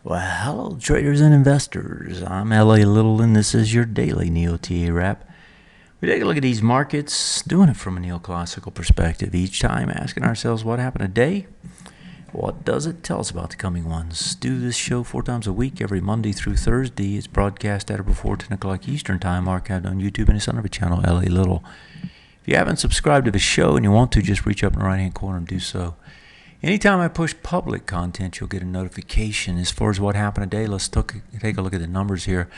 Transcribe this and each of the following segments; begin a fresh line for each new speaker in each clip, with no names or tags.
Well, hello traders and investors. I'm LA Little and this is your daily NeoTA wrap. We take a look at these markets, doing it from a neoclassical perspective each time, asking ourselves what happened today. What does it tell us about the coming ones? Do this show 4 times a week, every Monday through Thursday. It's broadcast at or before 10 o'clock Eastern Time, archived on YouTube and it's on our channel, LA Little. If you haven't subscribed to the show and you want to, just reach up in the right-hand corner and do so. Anytime I push public content, you'll get a notification. As far as what happened today, let's take a look at the numbers here.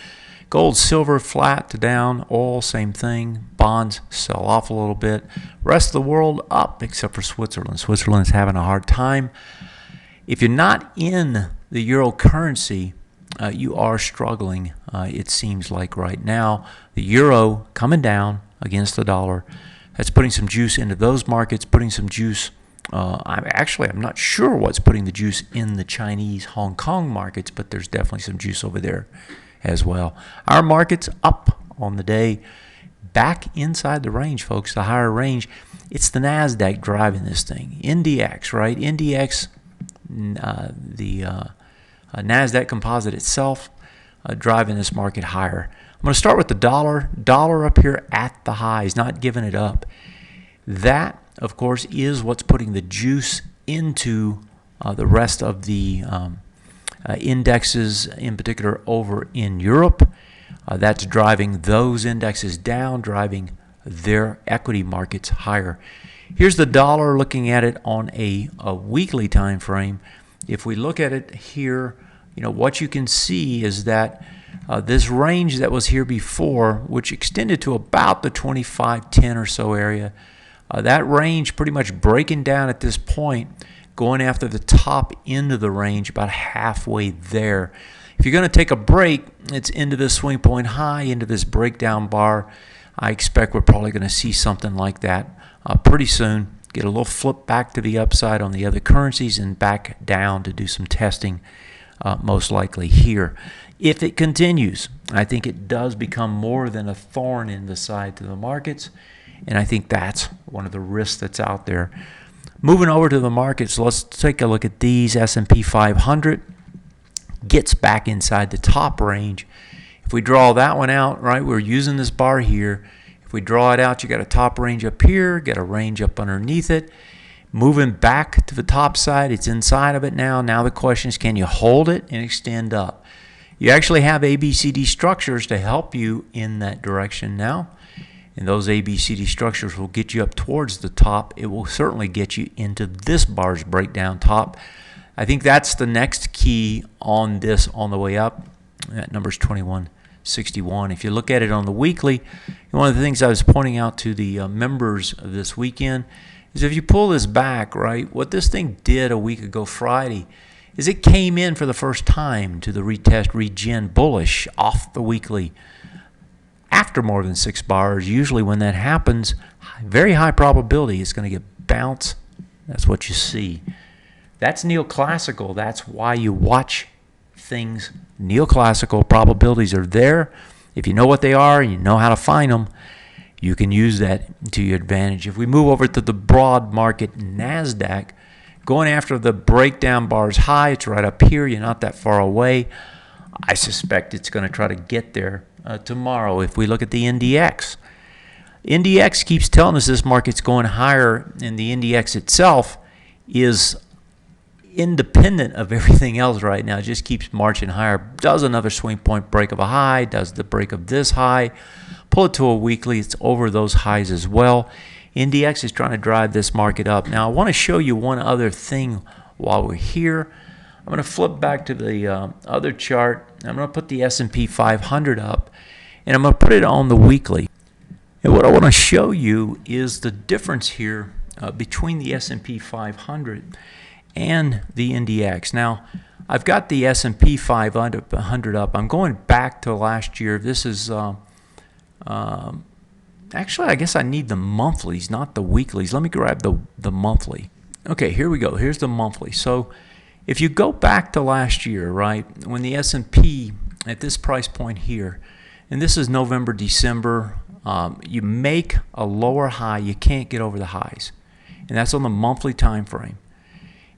Gold, silver, flat to down. Oil, same thing. Bonds sell off a little bit. Rest of the world up, except for Switzerland. Switzerland is having a hard time. If you're not in the euro currency, you are struggling, it seems like right now. The euro coming down against the dollar. That's putting some juice into those markets, putting some juice. I'm not sure what's putting the juice in the Chinese Hong Kong markets, but there's definitely some juice over there as well. Our market's up on the day, back inside the range, folks, the higher range. It's the NASDAQ driving this thing. NDX, right? NDX, the NASDAQ composite itself, driving this market higher. I'm going to start with the dollar. Dollar up here at the highs, not giving it up. That, of course, is what's putting the juice into the rest of the indexes, in particular over in Europe. That's driving those indexes down, driving their equity markets higher. Here's the dollar, looking at it on a weekly time frame. If we look at it here, what you can see is that this range that was here before, which extended to about the 25.10 or so area, that range pretty much breaking down at this point, going after the top end of the range, about halfway there. If you're going to take a break, it's into this swing point high, into this breakdown bar. I expect we're probably going to see something like that pretty soon. Get a little flip back to the upside on the other currencies and back down to do some testing, most likely here. If it continues, I think it does become more than a thorn in the side to the markets. And I think that's one of the risks that's out there. Moving over to the markets, let's take a look at these. S&P 500 gets back inside the top range. If we draw that one out, right, we're using this bar here. If we draw it out, you got a top range up here, got a range up underneath it. Moving back to the top side, it's inside of it now. Now the question is, can you hold it and extend up? You actually have ABCD structures to help you in that direction now. And those ABCD structures will get you up towards the top. It will certainly get you into this bar's breakdown top. I think that's the next key on this on the way up. That number's 2161. If you look at it on the weekly, one of the things I was pointing out to the members of this weekend is if you pull this back, right, what this thing did a week ago Friday is it came in for the first time to the retest regen bullish off the weekly. After more than 6 bars, usually when that happens, very high probability it's going to get bounced. That's what you see. That's neoclassical. That's why you watch things neoclassical. Probabilities are there. If you know what they are and you know how to find them, you can use that to your advantage. If we move over to the broad market NASDAQ, going after the breakdown bars high, it's right up here. You're not that far away. I suspect it's going to try to get there tomorrow. If we look at the NDX, NDX keeps telling us this market's going higher, and the NDX itself is independent of everything else right now. It just keeps marching higher. Does another swing point break of a high, does the break of this high, pull it to a weekly, it's over those highs as well. NDX is trying to drive this market up. Now I want to show you one other thing while we're here. I'm going to flip back to the other chart. I'm going to put the S&P 500 up, and I'm going to put it on the weekly. And what I want to show you is the difference here between the S&P 500 and the NDX. Now, I've got the S&P 500 up. I'm going back to last year. This is actually, I guess I need the monthlies, not the weeklies. Let me grab the monthly. Okay, here we go. Here's the monthly. So if you go back to last year, right, when the S&P at this price point here, and this is November, December, you make a lower high, you can't get over the highs. And that's on the monthly time frame.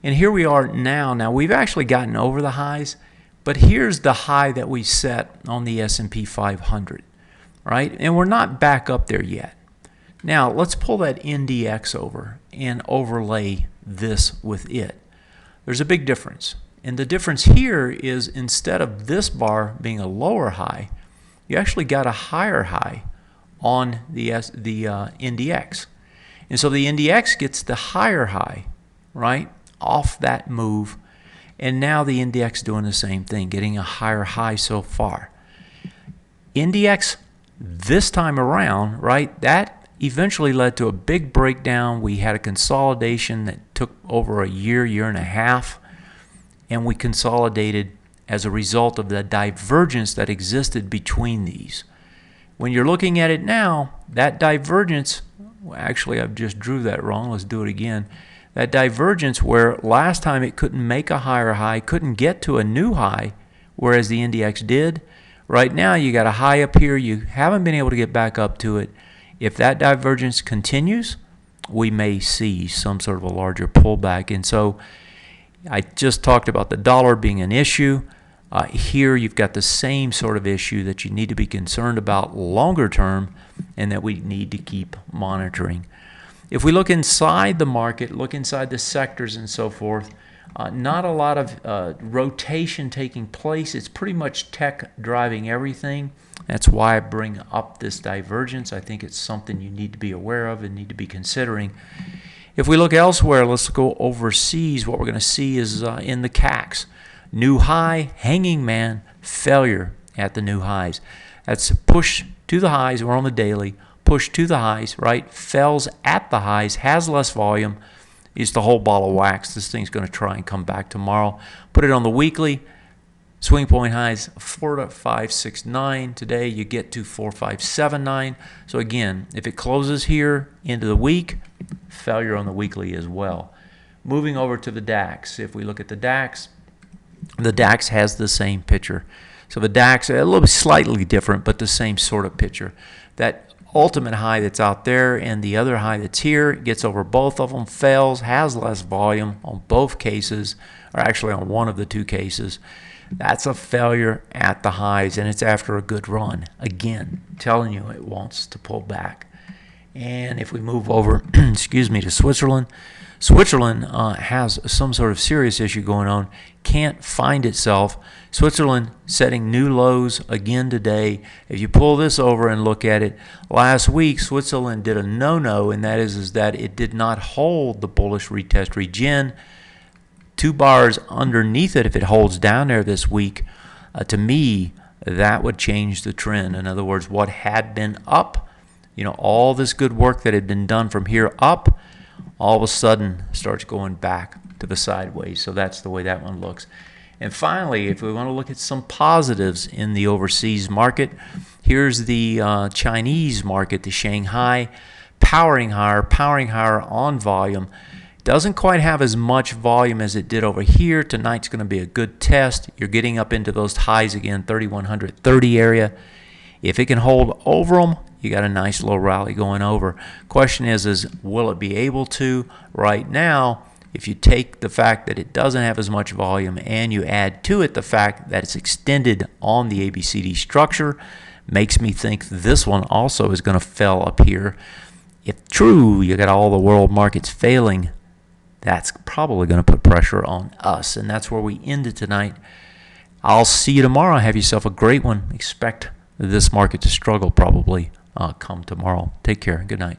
And here we are now. Now, we've actually gotten over the highs, But here's the high that we set on the S&P 500, right? And we're not back up there yet. Now, let's pull that NDX over and overlay this with it. There's a big difference. And the difference here is instead of this bar being a lower high, you actually got a higher high on the NDX. And so the NDX gets the higher high, right, off that move. And now the NDX doing the same thing, getting a higher high so far. NDX this time around, right, that eventually led to a big breakdown. We had a consolidation that took over a year, year and a half. And we consolidated as a result of the divergence that existed between these. When you're looking at it now, that divergence, actually I've just drew that wrong, let's do it again. That divergence where last time it couldn't make a higher high, couldn't get to a new high, whereas the NDX did. Right now you got a high up here, you haven't been able to get back up to it. If that divergence continues, we may see some sort of a larger pullback. And so I just talked about the dollar being an issue. Here you've got the same sort of issue that you need to be concerned about longer term and that we need to keep monitoring. If we look inside the market, look inside the sectors and so forth, not a lot of rotation taking place. It's pretty much tech driving everything. That's why I bring up this divergence. I think it's something you need to be aware of and need to be considering. If we look elsewhere, let's go overseas. What we're going to see is in the CACs. New high, hanging man, failure at the new highs. That's a push to the highs. We're on the daily. Push to the highs, right? Fells at the highs, has less volume. It's the whole ball of wax. This thing's going to try and come back tomorrow. Put it on the weekly. Swing point highs 4.569. Today you get to 4.579. So again, if it closes here into the week, failure on the weekly as well. Moving over to the DAX. If we look at the DAX has the same picture. So the DAX, a little bit slightly different, but the same sort of picture. That ultimate high that's out there and the other high that's here gets over both of them, fails, has less volume on both cases, or actually on one of the two cases. That's a failure at the highs, and it's after a good run. Again, telling you it wants to pull back. And if we move over, excuse me, to Switzerland, Switzerland has some sort of serious issue going on, can't find itself. Switzerland setting new lows again today. If you pull this over and look at it, last week Switzerland did a no-no, and that is that it did not hold the bullish retest regen. 2 bars underneath it, if it holds down there this week, to me, that would change the trend. In other words, what had been up, all this good work that had been done from here up, all of a sudden starts going back to the sideways. So that's the way that one looks. And finally, if we want to look at some positives in the overseas market, here's the Chinese market, the Shanghai, powering higher on volume. Doesn't quite have as much volume as it did over here. Tonight's going to be a good test. You're getting up into those highs again, 3,130 area. If it can hold over them, you got a nice little rally going over. Question is will it be able to? Right now, if you take the fact that it doesn't have as much volume and you add to it the fact that it's extended on the ABCD structure, makes me think this one also is going to fail up here. If true, you got all the world markets failing, that's probably going to put pressure on us. And that's where we ended tonight. I'll see you tomorrow. Have yourself a great one. Expect this market to struggle probably come tomorrow. Take care. Good night.